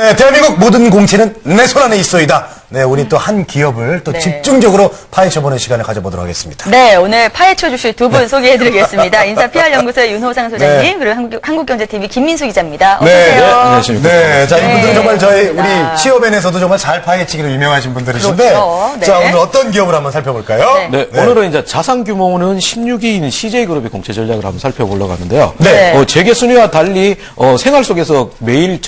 네, 대한민국 모든 공채는 내 손 안에 있어이다. 네, 우리 또 한 기업을 또 집중적으로 파헤쳐보는 시간을 가져보도록 하겠습니다. 네, 오늘 파헤쳐 주실 두 분 소개해드리겠습니다. 인사 PR연구소의 윤호상 소장님, 그리고 한국경제TV 김민수 기자입니다. 어서 오세요. 안녕하십니까. 네, 자, 이분들은 정말 저희 우리 취업엔에서도 정말 잘 파헤치기로 유명하신 분들이신데, 그렇죠. 네. 자, 오늘 어떤 기업을 한번 살펴볼까요? 네, 오늘은 이제 자산 규모는 16위인 CJ그룹의 공채 전략을 한번 살펴보려고 하는데요. 네. 재계 순위와 달리 생활 속에서 미리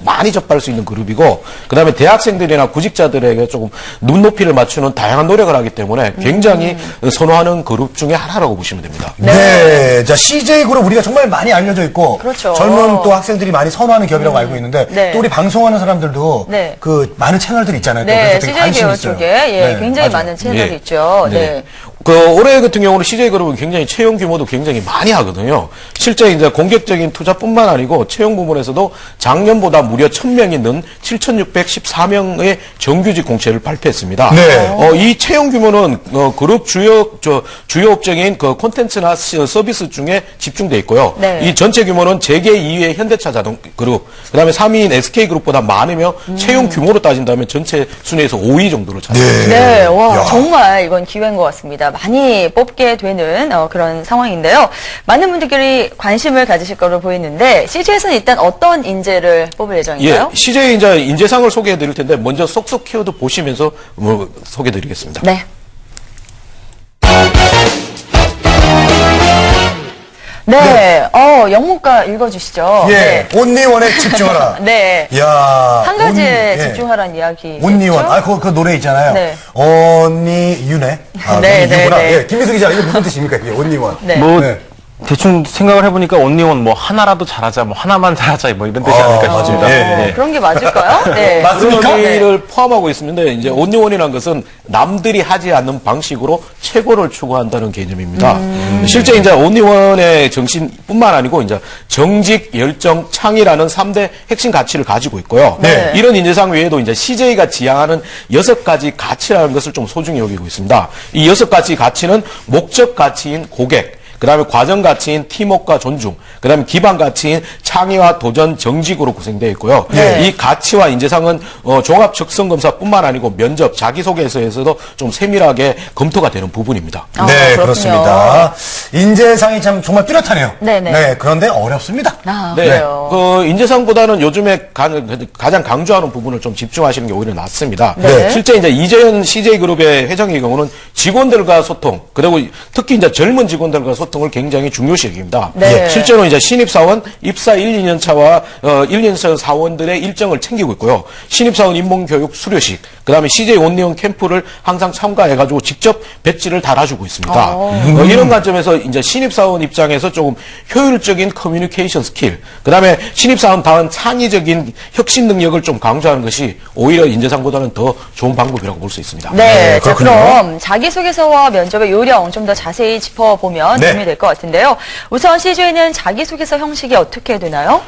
많이 접할 수 있는 그룹이고, 그다음에 대학생들이나 구직자들에게 조금 눈높이를 맞추는 다양한 노력을 하기 때문에 굉장히 선호하는 그룹 중에 하나라고 보시면 됩니다. 네. 자, CJ그룹 우리가 정말 많이 알려져 있고, 그렇죠. 젊은 또 학생들이 많이 선호하는 기업이라고 알고 있는데, 또 우리 방송하는 사람들도 그 많은 채널들이 있잖아요. 또 네, 그래서 되게 관심이 CJ계열 있어요. 쪽에 굉장히 맞아요. 많은 채널이 있죠. 네. 올해 같은 경우는 CJ그룹은 굉장히 채용 규모도 굉장히 많이 하거든요. 실제 이제 공격적인 투자뿐만 아니고 채용 부분에서도 작년보다 무려 1000명이 는 7614명의 정규직 공채를 발표했습니다. 네. 이 채용 규모는 그룹 주요 업종인 그 콘텐츠나 서비스 중에 집중돼 있고요. 이 전체 규모는 재계 2위의 현대차 자동그룹, 그다음에 3위인 SK그룹보다 많으며 채용 규모로 따진다면 전체 순위에서 5위 정도를 차지합니다. 네, 와, 정말 이건 기회인 것 같습니다. 많이 뽑게 되는 그런 상황인데요. 많은 분들끼리 관심을 가지실 거로 보이는데, CJ에서는 일단 어떤 인재를 뽑을 예정인가요? 예, CJ 이제 인재상을 소개해 드릴 텐데 먼저 속속 키워드 보시면서 소개해 드리겠습니다. 네. 네, 영문과 읽어주시죠. 예, 온리원에 집중하라. 네. 야, 한 가지에 집중하라는 이야기. 온리원. 그 노래 있잖아요. 네. 온리윤회. 네, 유구나. 네. 예, 김민수 기자, 이게 무슨 뜻입니까? 이게 온리원. 네. 대충 생각을 해보니까 온리원 하나라도 잘하자, 하나만 잘하자, 이런 뜻이 아닐까 싶습니다. 네. 그런 게 맞을까요? 네. 맞습니까? 그런 의미를 포함하고 있습니다. 이제 온리원이라는 것은 남들이 하지 않는 방식으로 최고를 추구한다는 개념입니다. 실제 이제 온리원의 정신뿐만 아니고 이제 정직, 열정, 창의라는 3대 핵심 가치를 가지고 있고요. 네. 이런 인재상 외에도 이제 CJ가 지향하는 6가지 가치라는 것을 좀 소중히 여기고 있습니다. 이 6가지 가치는 목적 가치인 고객, 그 다음에 과정 가치인 팀워크와 존중, 그 다음에 기반 가치인 창의와 도전, 정직으로 구성되어 있고요. 이 가치와 인재상은 종합 적성 검사뿐만 아니고 면접, 자기소개서에서도 좀 세밀하게 검토가 되는 부분입니다. 네, 그렇군요. 그렇습니다. 인재상이 참 정말 뚜렷하네요. 네네. 네, 그런데 어렵습니다. 그래요. 인재상보다는 요즘에 가장 강조하는 부분을 좀 집중하시는 게 오히려 낫습니다. 네. 실제 이제 이재현 CJ그룹의 회장의 경우는 직원들과 소통, 그리고 특히 이제 젊은 직원들과 소통을 굉장히 중요시 여깁니다. 네. 실제로 이제 신입사원, 입사 1, 2년 차와 1, 2년 차 사원들의 일정을 챙기고 있고요. 신입사원 인문교육 수료식, 그 다음에 CJ 온리원 캠프를 항상 참가해가지고 직접 배지를 달아주고 있습니다. 이런 관점에서 이제 신입사원 입장에서 조금 효율적인 커뮤니케이션 스킬, 그 다음에 신입사원다운 창의적인 혁신 능력을 좀 강조하는 것이 오히려 인재상보다는 더 좋은 방법이라고 볼 수 있습니다. 네, 자, 그렇군요. 그럼 자기소개서와 면접의 요령 좀 더 자세히 짚어보면 도움이 될 것 같은데요. 우선 CJ는 자기소개서 형식이 어떻게 되나요?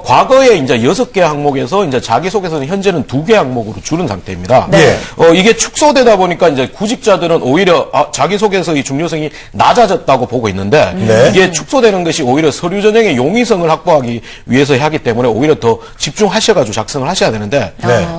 과거에 이제 6개 항목에서 이제 자기소개서는 현재는 2개 항목으로 줄은 상태입니다. 네. 이게 축소되다 보니까 이제 구직자들은 오히려 자기소개서의 중요성이 낮아졌다고 보고 있는데 이게 축소되는 것이 오히려 서류 전형의 용이성을 확보하기 위해서 하기 때문에 오히려 더 집중하셔가지고 작성을 하셔야 되는데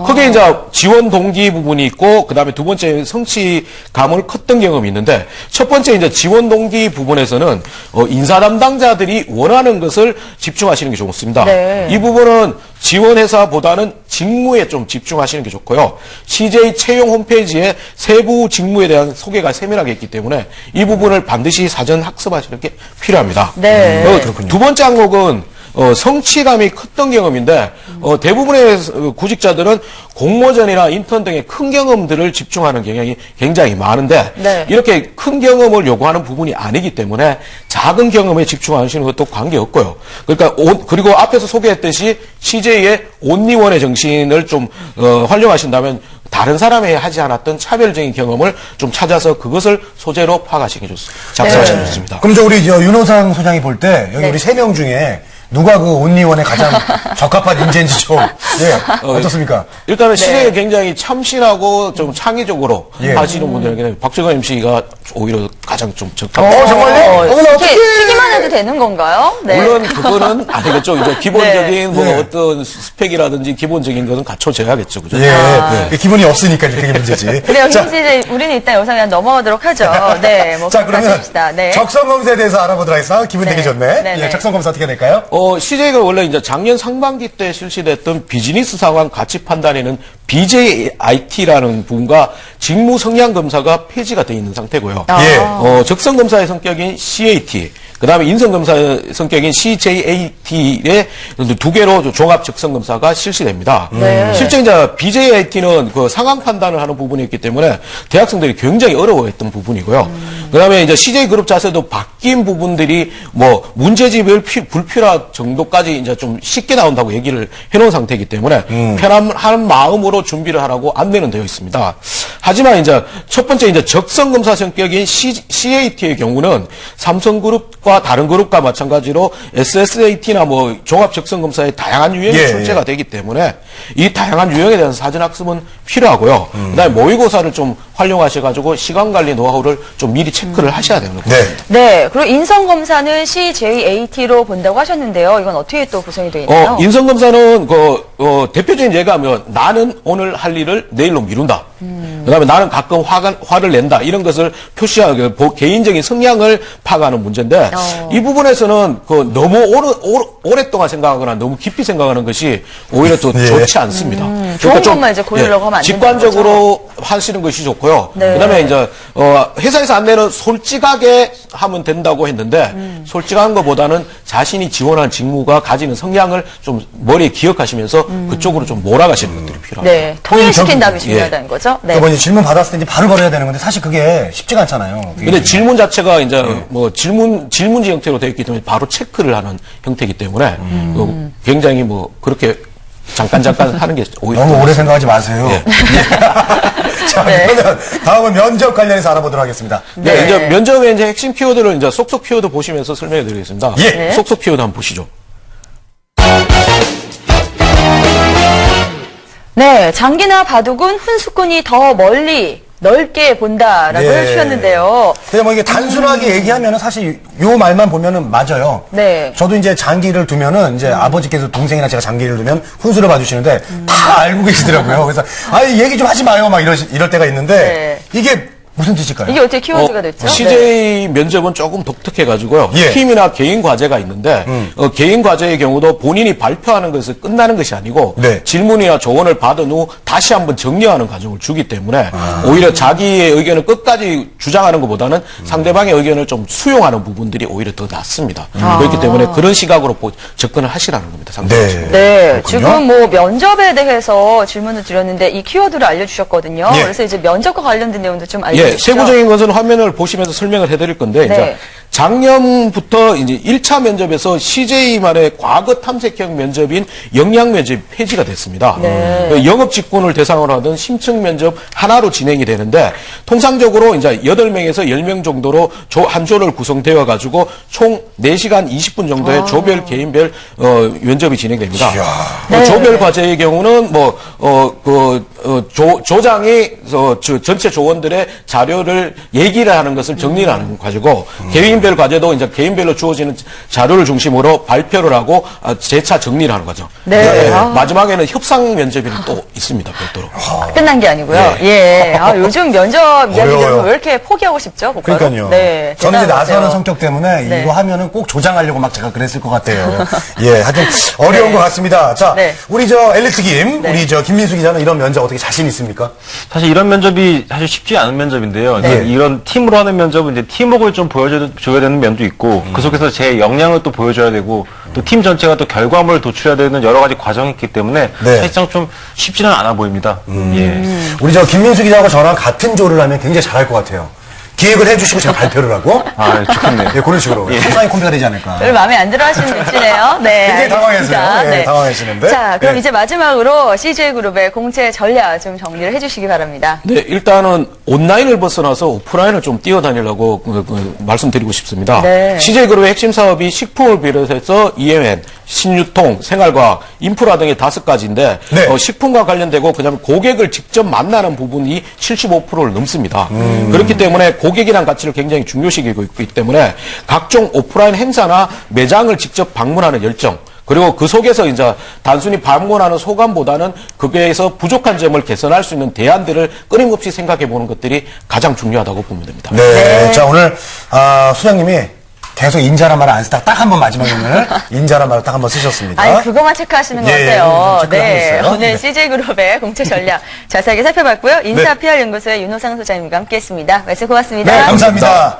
크게 이제 지원 동기 부분이 있고 그 다음에 두 번째 성취감을 컸던 경험이 있는데 첫 번째 이제 지원 동기 부분에서는 인사 담당자들이 원하는 것을 집중하시는 게 좋습니다. 네. 이 부분은 지원회사보다는 직무에 좀 집중하시는 게 좋고요. CJ 채용 홈페이지에 세부 직무에 대한 소개가 세밀하게 있기 때문에 이 부분을 반드시 사전 학습하시는 게 필요합니다. 네. 두 번째 항목은 성취감이 컸던 경험인데 대부분의 구직자들은 공모전이나 인턴 등의 큰 경험들을 집중하는 경향이 굉장히 많은데 이렇게 큰 경험을 요구하는 부분이 아니기 때문에 작은 경험에 집중하시는 것도 관계없고요. 그러니까 그리고 앞에서 소개했듯이 CJ의 온리원의 정신을 좀 활용하신다면 다른 사람이 하지 않았던 차별적인 경험을 좀 찾아서 그것을 소재로 파악하시는 게 좋습니다. 작성하시는 게 좋습니다. 그럼 우리 윤호상 소장이 볼 때 여기 우리 3명 중에 누가 그 온리원에 가장 적합한 인재인지 좀, 예, 어떻습니까? 일단은 시대에 굉장히 참신하고 좀 창의적으로 예. 하시는 분들에게는 박정현 MC가 오히려 가장 좀 적합해요. 정말요? 어머나, 이렇게 어떡해! 시기만 해도 되는 건가요? 네. 물론 그거는 아니겠죠. 이제 기본적인 네. 뭐 네. 어떤 스펙이라든지 기본적인 것은 갖춰져야겠죠. 그죠? 예, 그 기분이 없으니까 이제 그게 문제지. 그래요. 자, 이제 우리는 일단 여기서 그냥 넘어가도록 하죠. 네, 뭐 자, 그러면 합시다. 네. 적성검사에 대해서 알아보도록 하겠습니다. 기분 되게 네. 좋네. 네, 예, 네. 적성검사 어떻게 될까요? CJ가 원래 이제 작년 상반기 때 실시됐던 비즈니스 상황 가치 판단에는 BJIT라는 부분과 직무 성향 검사가 폐지가 되어 있는 상태고요. 예. 적성 검사의 성격인 CAT, 그 다음에 인성 검사의 성격인 CJAT의 두 개로 종합 적성 검사가 실시됩니다. 실제 이제 BJIT는 그 상황 판단을 하는 부분이었기 때문에 대학생들이 굉장히 어려워했던 부분이고요. 그 다음에 이제 CJ 그룹 자체도 바뀐 부분들이 뭐 문제집을 불필요한 정도까지 이제 좀 쉽게 나온다고 얘기를 해놓은 상태이기 때문에 편안한 마음으로 준비를 하라고 안내는 되어 있습니다. 하지만 이제 첫 번째 이제 적성 검사 성격인 CAT의 경우는 삼성그룹과 다른 그룹과 마찬가지로 SSAT나 뭐 종합 적성 검사의 다양한 유형이 예. 출제가 되기 때문에 이 다양한 유형에 대한 사전 학습은 필요하고요. 그다음에 모의고사를 좀 활용하셔가지고 시간 관리 노하우를 좀 미리 체크를 하셔야 되는 거죠. 네. 네, 그리고 인성 검사는 CJAT로 본다고 하셨는데요. 이건 어떻게 또 구성이 되어 있나요? 인성 검사는 대표적인 예가 하면 나는 오늘 할 일을 내일로 미룬다. 그다음에 나는 가끔 화를 낸다. 이런 것을 표시하는 개인적인 성향을 파악하는 문제인데 이 부분에서는 너무 오랫동안 생각하거나 너무 깊이 생각하는 것이 오히려 더 예. 좋지 않습니다. 좋은 것만 이제 고르려고 하면 안 된다는 직관적으로 하시는 것이 좋고요. 네. 그다음에 이제 회사에서 안내는 솔직하게 하면 된다고 했는데 솔직한 것보다는 자신이 지원한 직무가 가지는 성향을 좀 머리에 기억하시면서 그쪽으로 좀 몰아가시는 것들이 필요합니다. 네, 통일시킨 답이 예. 중요하다는 거죠. 네. 또 이제 질문 받았을 때 이제 바로 해야 되는 건데 사실 그게 쉽지가 않잖아요. 근데 질문 자체가 이제 뭐 질문지 형태로 되어 있기 때문에 바로 체크를 하는 형태이기 때문에 굉장히 뭐 그렇게 잠깐 하는 게 오히려 너무 오래 생각하지 마세요. 예. 자, 네. 그러면 다음은 면접 관련해서 알아보도록 하겠습니다. 네, 네. 이제 면접의 이제 핵심 키워드를 이제 속속 키워드 보시면서 설명해 드리겠습니다. 예. 네. 속속 키워드 한번 보시죠. 네, 장기나 바둑은 훈수꾼이 더 멀리 넓게 본다라고 예. 해주셨는데요. 그냥 뭐 이게 단순하게 얘기하면은 사실 요 말만 보면은 맞아요. 네. 저도 이제 장기를 두면은 이제 아버지께서 동생이나 제가 장기를 두면 훈수를 봐주시는데 다 알고 계시더라고요. 그래서 얘기 좀 하지 마요 막 이럴 때가 있는데 이게 무슨 뜻일까요? 이게 어떻게 키워드가 됐죠? CJ 면접은 조금 독특해가지고요. 예. 팀이나 개인 과제가 있는데 개인 과제의 경우도 본인이 발표하는 것을 끝나는 것이 아니고 네. 질문이나 조언을 받은 후 다시 한번 정리하는 과정을 주기 때문에 오히려 자기의 의견을 끝까지 주장하는 것보다는 상대방의 의견을 좀 수용하는 부분들이 오히려 더 낫습니다. 그렇기 때문에 그런 시각으로 접근을 하시라는 겁니다. 상대방이. 네, 그렇군요. 지금 뭐 면접에 대해서 질문을 드렸는데 이 키워드를 알려주셨거든요. 예. 그래서 이제 면접과 관련된 내용도 좀 알려주시죠. 예, 세부적인 것은 화면을 보시면서 설명을 해드릴 건데, 네. 이제 작년부터 이제 1차 면접에서 CJ만의 과거 탐색형 면접인 영양 면접이 폐지가 됐습니다. 네. 영업 직군을 대상으로 하던 심층 면접 하나로 진행이 되는데, 통상적으로 이제 8명에서 10명 정도로 한 조를 구성되어 가지고 총 4시간 20분 정도의 조별, 개인별, 면접이 진행됩니다. 네. 조별 과제의 경우는 조장이 전체 조원들의 자료를 얘기를 하는 것을 정리를 하는 과제고 개인별 과제도 이제 개인별로 주어지는 자료를 중심으로 발표를 하고 재차 정리를 하는 거죠. 네. 마지막에는 협상 면접이 또 있습니다. 별도로. 끝난 게 아니고요. 예. 요즘 면접 이야기 어려워요. 들으면 왜 이렇게 포기하고 싶죠? 곧바로? 그러니까요. 네. 저는 이제 대단한 것 나서는 같아요. 성격 때문에 네. 이거 하면은 꼭 조장하려고 막 제가 그랬을 것 같아요. 예, 하여튼 어려운 것 같습니다. 자, 네. 우리 엘리트 김, 우리 김민수 기자는 이런 면접 어떻게 자신 있습니까? 사실 이런 면접이 사실 쉽지 않은 면접인데요. 네. 이제 이런 팀으로 하는 면접은 이제 팀워크를 좀 보여줘야 되는 면도 있고 그 속에서 제 역량을 또 보여줘야 되고 또 팀 전체가 또 결과물을 도출해야 되는 여러 가지 과정이 있기 때문에 네. 사실상 좀 쉽지는 않아 보입니다. 예. 우리 김민수 기자하고 저랑 같은 조를 하면 굉장히 잘할 것 같아요. 기획을 해주시고 제가 발표를 하고. 아, 좋겠네요. 네, 그런 식으로. 상상의 콤비가 되지 않을까. 별 마음에 안 들어 하시는 눈치네요. 네. 굉장히 당황했어요. 알겠습니다. 네, 당황하시는데. 자, 그럼 네. 이제 마지막으로 CJ그룹의 공채 전략 좀 정리를 해주시기 바랍니다. 네, 일단은 온라인을 벗어나서 오프라인을 좀 뛰어다니려고 말씀드리고 싶습니다. 네. CJ그룹의 핵심 사업이 식품을 비롯해서 EMN, 신유통, 생활과학, 인프라 등의 5가지인데 네. 식품과 관련되고 그다음에 고객을 직접 만나는 부분이 75%를 넘습니다. 그렇기 때문에 고객이라는 가치를 굉장히 중요시하고 있기 때문에 각종 오프라인 행사나 매장을 직접 방문하는 열정, 그리고 그 속에서 이제 단순히 방문하는 소감보다는 거기에서 부족한 점을 개선할 수 있는 대안들을 끊임없이 생각해 보는 것들이 가장 중요하다고 보면 됩니다. 네. 자, 오늘, 소장님이 계속 인자란 말을 안 쓰다가 딱 한 번 마지막에는 인자란 말을 딱 한 번 쓰셨습니다. 아니, 그거만 체크하시는 것 예, 같아요. 체크를 하고 네. 있어요. 오늘 네. CJ그룹의 공채 전략 자세하게 살펴봤고요. 인사 네. PR 연구소의 윤호상 소장님과 함께 했습니다. 말씀 고맙습니다. 네, 감사합니다.